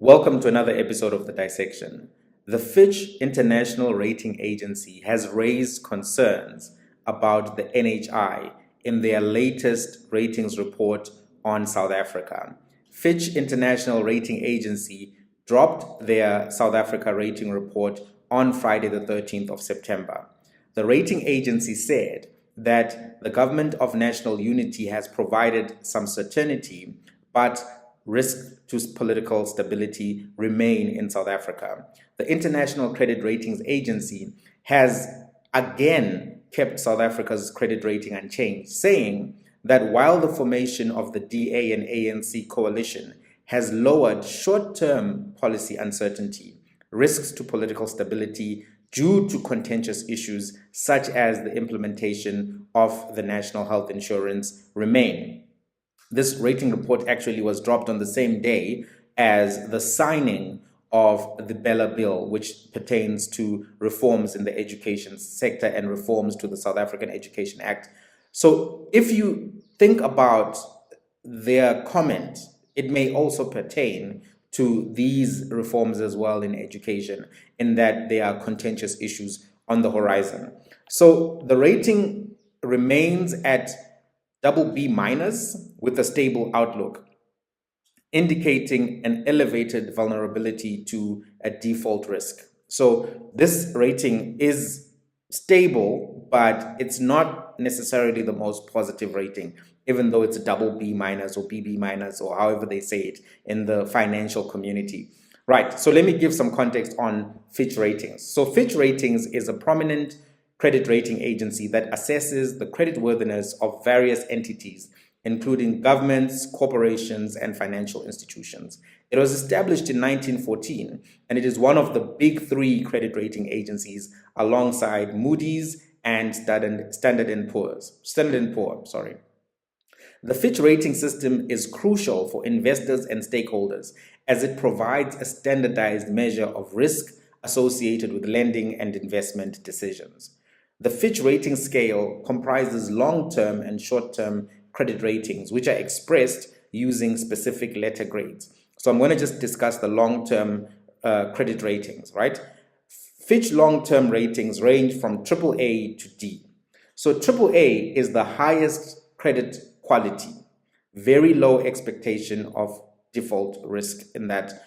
Welcome to another episode of The Dissection. The Fitch International Rating Agency has raised concerns about the NHI in their latest ratings report on South Africa. Fitch International Rating Agency dropped their South Africa rating report on Friday, the 13th of September. The rating agency said that the Government of National Unity has provided some certainty, but risks to political stability remain in South Africa. The International Credit Ratings Agency has again kept South Africa's credit rating unchanged, saying that while the formation of the DA and ANC coalition has lowered short-term policy uncertainty, risks to political stability due to contentious issues such as the implementation of the national health insurance remain. This rating report actually was dropped on the same day as the signing of the Bella Bill, which pertains to reforms in the education sector and reforms to the South African Education Act. So if you think about their comment, it may also pertain to these reforms as well in education, in that there are contentious issues on the horizon. So the rating remains at BB minus with a stable outlook, indicating an elevated vulnerability to a default risk. So this rating is stable, but it's not necessarily the most positive rating, even though it's a BB minus or BB minus or however they say it in the financial community. Right, so let me give some context on Fitch Ratings. So Fitch Ratings is a prominent credit rating agency that assesses the creditworthiness of various entities, including governments, corporations, and financial institutions. It was established in 1914, and it is one of the big three credit rating agencies alongside Moody's and Standard & Poor's. The Fitch rating system is crucial for investors and stakeholders as it provides a standardized measure of risk associated with lending and investment decisions. The Fitch rating scale comprises long-term and short-term credit ratings, which are expressed using specific letter grades. So I'm going to just discuss the long-term credit ratings, right? Fitch long-term ratings range from AAA to D. So AAA is the highest credit quality, very low expectation of default risk in that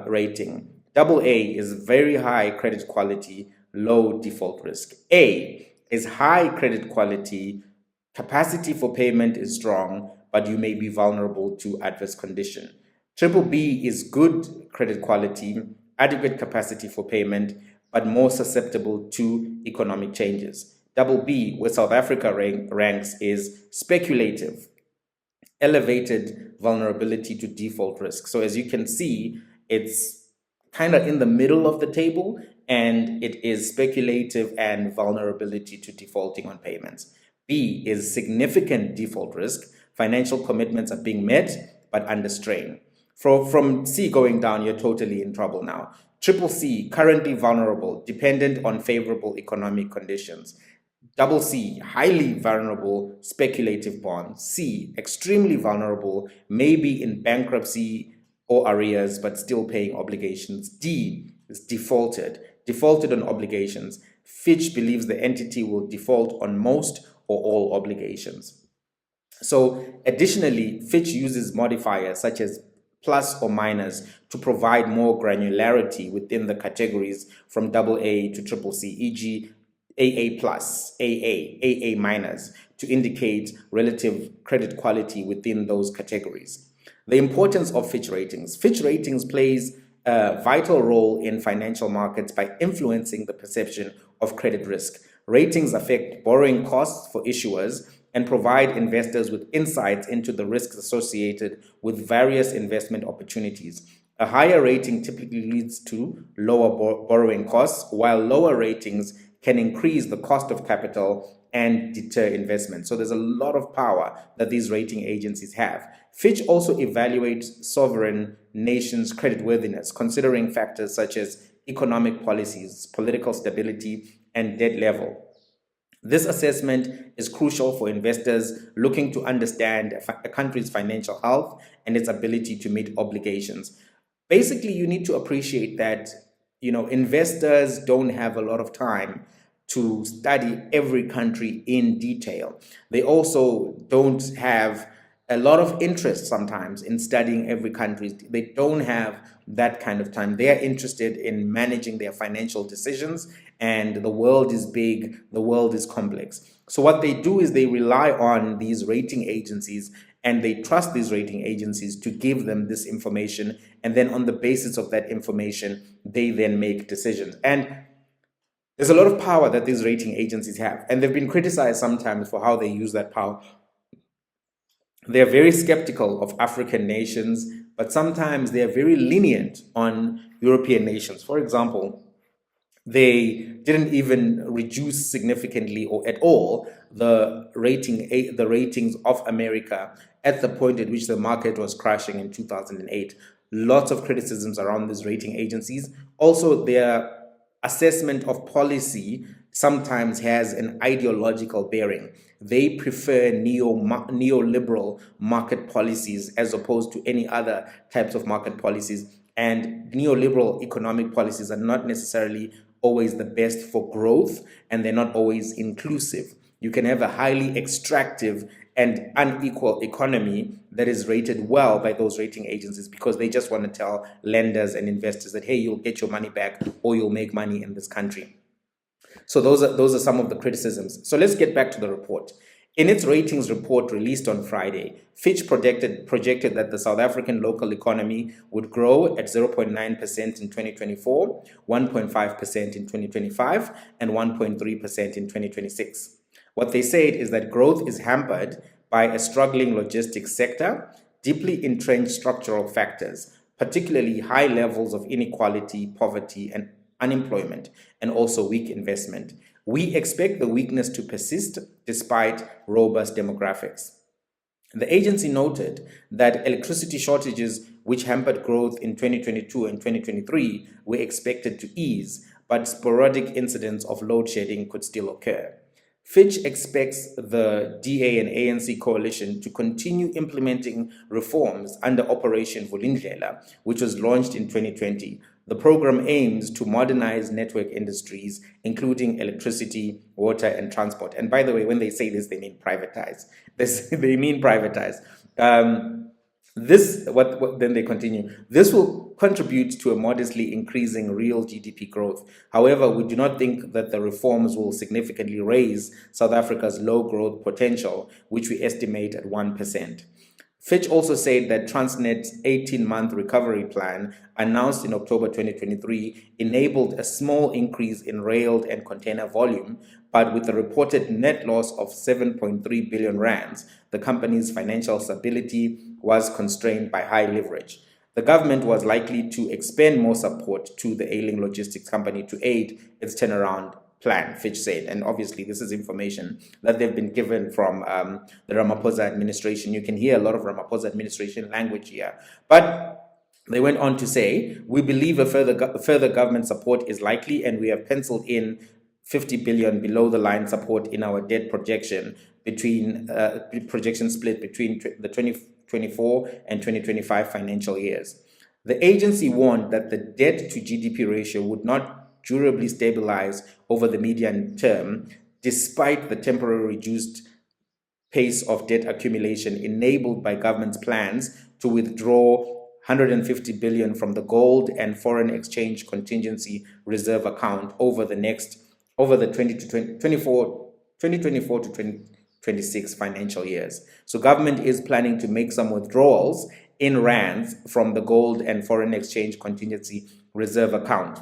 rating. AA is very high credit quality, low default risk. A is high credit quality, capacity for payment is strong, but you may be vulnerable to adverse condition. BB is good credit quality, adequate capacity for payment, but more susceptible to economic changes. BB, where South Africa ranks, is speculative, elevated vulnerability to default risk. So as you can see, it's kind of in the middle of the table, and it is speculative and vulnerability to defaulting on payments. B is significant default risk. Financial commitments are being met, but under strain. From C going down, you're totally in trouble now. CCC, currently vulnerable, dependent on favorable economic conditions. CC, highly vulnerable, speculative bonds. C, extremely vulnerable, maybe in bankruptcy or arrears, but still paying obligations. D is defaulted on obligations. Fitch believes the entity will default on most or all obligations. So additionally, Fitch uses modifiers such as plus or minus to provide more granularity within the categories from AA to CCC, e.g. AA plus, AA minus, to indicate relative credit quality within those categories. The importance of Fitch Ratings. Fitch Ratings plays a vital role in financial markets by influencing the perception of credit risk. Ratings affect borrowing costs for issuers and provide investors with insights into the risks associated with various investment opportunities. A higher rating typically leads to lower borrowing costs, while lower ratings can increase the cost of capital and deter investment. So there's a lot of power that these rating agencies have. Fitch also evaluates sovereign nations' creditworthiness, considering factors such as economic policies, political stability, and debt level. This assessment is crucial for investors looking to understand a country's financial health and its ability to meet obligations. Basically, you need to appreciate that, investors don't have a lot of time to study every country in detail. They also don't have a lot of interest sometimes in studying every country. They don't have that kind of time. They are interested in managing their financial decisions, and the world is big, the world is complex. So what they do is they rely on these rating agencies, and they trust these rating agencies to give them this information, and then on the basis of that information they then make decisions. And there's a lot of power that these rating agencies have, and they've been criticized sometimes for how they use that power. They're very skeptical of African nations, but sometimes they're very lenient on European nations. For example, they didn't even reduce significantly or at all the ratings of America at the point at which the market was crashing in 2008. Lots of criticisms around these rating agencies. Also, their assessment of policy sometimes has an ideological bearing. They prefer neoliberal market policies as opposed to any other types of market policies. And neoliberal economic policies are not necessarily always the best for growth, and they're not always inclusive. You can have a highly extractive and unequal economy that is rated well by those rating agencies because they just want to tell lenders and investors that, hey, you'll get your money back or you'll make money in this country. So those are some of the criticisms. So let's get back to the report. In its ratings report released on Friday, Fitch projected that the South African local economy would grow at 0.9% in 2024, 1.5% in 2025, and 1.3% in 2026. What they said is that growth is hampered by a struggling logistics sector, deeply entrenched structural factors, particularly high levels of inequality, poverty, and unemployment, and also weak investment. We expect the weakness to persist despite robust demographics. The agency noted that electricity shortages, which hampered growth in 2022 and 2023, were expected to ease, but sporadic incidents of load shedding could still occur. Fitch expects the DA and ANC coalition to continue implementing reforms under Operation Vulindlela, which was launched in 2020. The program aims to modernize network industries, including electricity, water, and transport. And by the way, when they say this, they mean privatize. They mean privatize. Then they continue. This will contribute to a modestly increasing real GDP growth. However, we do not think that the reforms will significantly raise South Africa's low growth potential, which we estimate at 1%. Fitch also said that Transnet's 18-month recovery plan, announced in October 2023, enabled a small increase in rail and container volume, but with a reported net loss of 7.3 billion rands, the company's financial stability was constrained by high leverage. The government was likely to expend more support to the ailing logistics company to aid its turnaround plan, Fitch said. And obviously, this is information that they've been given from the Ramaphosa administration. You can hear a lot of Ramaphosa administration language here. But they went on to say, we believe a further government support is likely, and we have penciled in 50 billion below the line support in our debt projection split between the 2024 and 2025 financial years. The agency warned that the debt to GDP ratio would not durably stabilize over the medium term, despite the temporary reduced pace of debt accumulation enabled by government's plans to withdraw 150 billion from the gold and foreign exchange contingency reserve account over the 2024 to 2026 financial years. So government is planning to make some withdrawals in rands from the gold and foreign exchange contingency reserve account.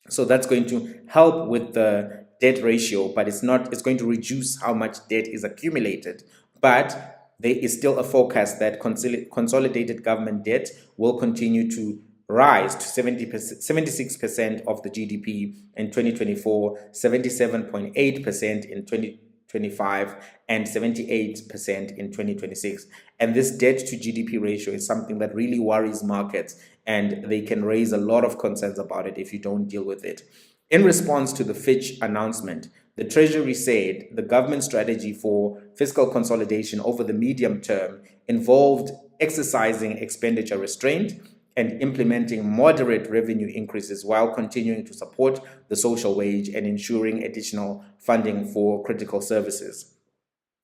So that's going to help with the debt ratio, but it's going to reduce how much debt is accumulated. But there is still a forecast that consolidated government debt will continue to rise to 76% of the GDP in 2024, 77.8% in 2025, and 78% in 2026. And this debt to GDP ratio is something that really worries markets, and they can raise a lot of concerns about it if you don't deal with it. In response to the Fitch announcement, the Treasury said the government strategy for fiscal consolidation over the medium term involved exercising expenditure restraint, and implementing moderate revenue increases while continuing to support the social wage and ensuring additional funding for critical services.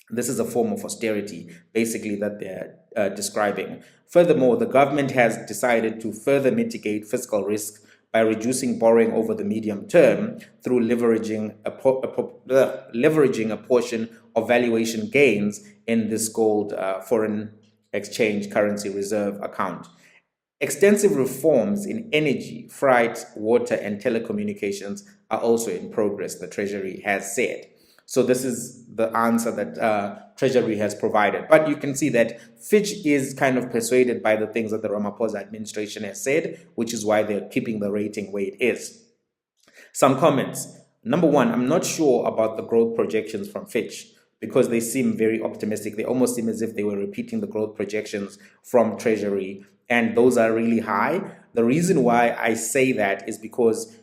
This is a form of austerity, basically, that they're describing. Furthermore, the government has decided to further mitigate fiscal risk by reducing borrowing over the medium term through leveraging a portion of valuation gains in this called foreign exchange currency reserve account. Extensive reforms in energy, freight, water, and telecommunications are also in progress, the Treasury has said. So this is the answer that Treasury has provided. But you can see that Fitch is kind of persuaded by the things that the Ramaphosa administration has said, which is why they're keeping the rating where it is. Some comments. Number one, I'm not sure about the growth projections from Fitch because they seem very optimistic. They almost seem as if they were repeating the growth projections from Treasury, and those are really high. The reason why I say that is because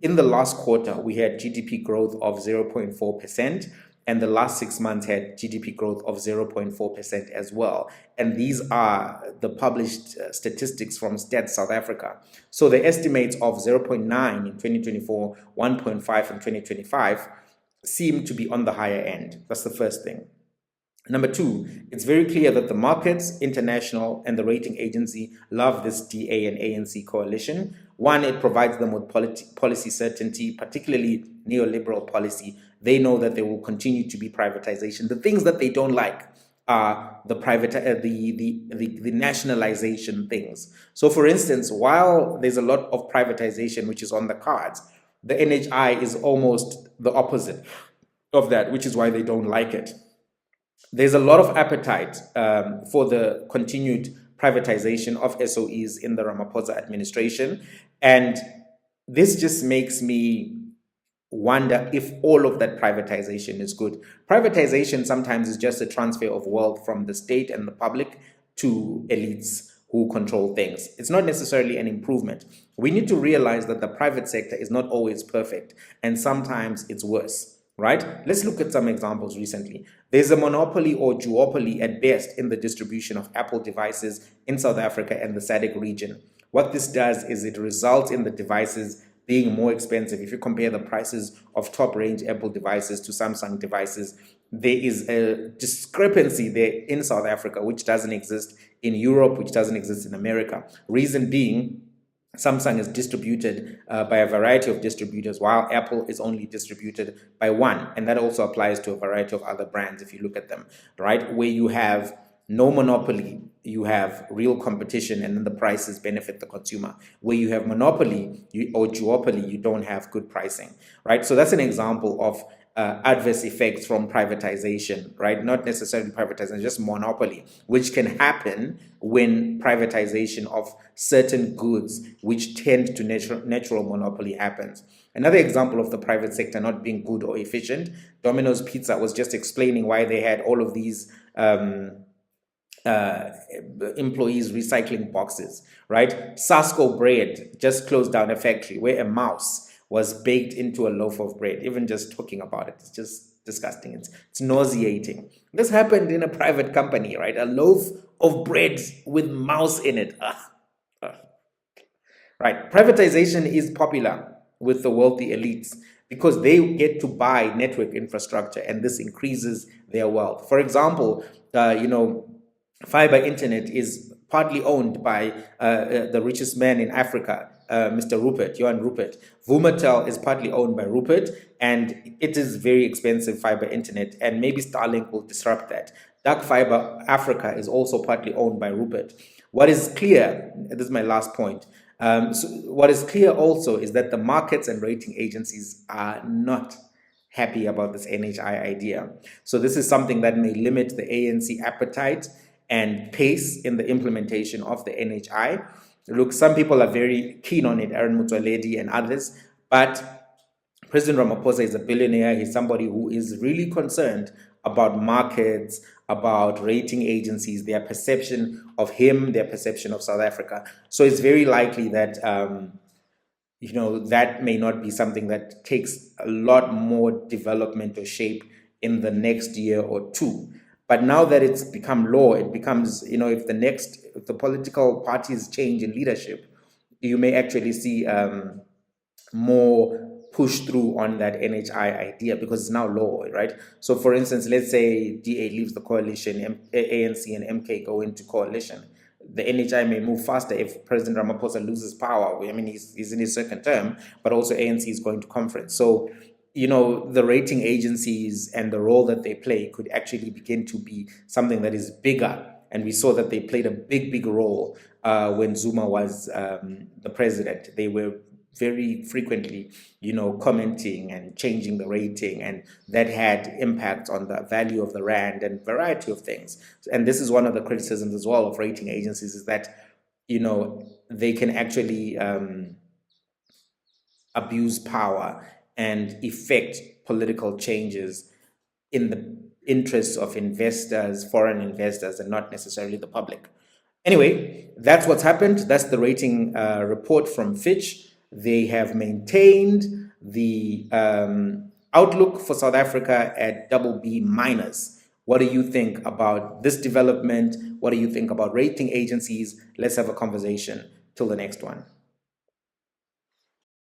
in the last quarter, we had GDP growth of 0.4%, and the last 6 months had GDP growth of 0.4% as well. And these are the published statistics from Stats South Africa. So the estimates of 0.9 in 2024, 1.5 in 2025 seem to be on the higher end. That's the first thing. Number two, it's very clear that the markets, international, and the rating agency love this DA and ANC coalition. One, it provides them with policy certainty, particularly neoliberal policy. They know that there will continue to be privatization. The things that they don't like are the nationalization things. So, for instance, while there's a lot of privatization which is on the cards, the NHI is almost the opposite of that, which is why they don't like it. There's a lot of appetite for the continued privatization of SOEs in the Ramaphosa administration. And this just makes me wonder if all of that privatization is good. Privatization sometimes is just a transfer of wealth from the state and the public to elites who control things. It's not necessarily an improvement. We need to realize that the private sector is not always perfect, and sometimes it's worse. Right? Let's look at some examples recently. There's a monopoly or duopoly at best in the distribution of Apple devices in South Africa and the SADC region. What this does is it results in the devices being more expensive. If you compare the prices of top-range Apple devices to Samsung devices, there is a discrepancy there in South Africa, which doesn't exist in Europe, which doesn't exist in America. Reason being, Samsung is distributed by a variety of distributors, while Apple is only distributed by one. And that also applies to a variety of other brands if you look at them, right? Where you have no monopoly, you have real competition, and then the prices benefit the consumer. Where you have monopoly or duopoly, you don't have good pricing, right? So that's an example of adverse effects from privatization, right? Not necessarily privatization, just monopoly, which can happen when privatization of certain goods, which tend to natural monopoly, happens. Another example of the private sector not being good or efficient, Domino's Pizza was just explaining why they had all of these employees recycling boxes, right? Sasco Bread just closed down a factory where a mouse was baked into a loaf of bread. Even just talking about it, it's just disgusting. It's nauseating. This happened in a private company, right? A loaf of bread with mouse in it. Right. Privatization is popular with the wealthy elites because they get to buy network infrastructure, and this increases their wealth. For example, fiber internet is partly owned by the richest man in Africa, Mr. Rupert, Johan Rupert. Vumatel is partly owned by Rupert, and it is very expensive fiber internet, and maybe Starlink will disrupt that. Dark Fiber Africa is also partly owned by Rupert. What is clear, this is my last point, so what is clear also is that the markets and rating agencies are not happy about this NHI idea. So this is something that may limit the ANC appetite and pace in the implementation of the NHI. Look, some people are very keen on it, Aaron Mutwaledi and others, but President Ramaphosa is a billionaire. He's somebody who is really concerned about markets, about rating agencies, their perception of him, their perception of South Africa. So it's very likely that that may not be something that takes a lot more development or shape in the next year or two. But now that it's become law, it becomes, if the political parties change in leadership, you may actually see more push through on that NHI idea because it's now law, right? So, for instance, let's say DA leaves the coalition, ANC and MK go into coalition. The NHI may move faster if President Ramaphosa loses power. I mean, he's in his second term, but also ANC is going to conference. So, the rating agencies and the role that they play could actually begin to be something that is bigger. And we saw that they played a big role when Zuma was the president. They were very frequently, commenting and changing the rating, and that had impact on the value of the rand and variety of things. And this is one of the criticisms as well of rating agencies, is that, they can actually abuse power and effect political changes in the interests of investors, foreign investors, and not necessarily the public. Anyway, that's what's happened. That's the rating report from Fitch. They have maintained the outlook for South Africa at BB minus. What do you think about this development? What do you think about rating agencies? Let's have a conversation. Till the next one.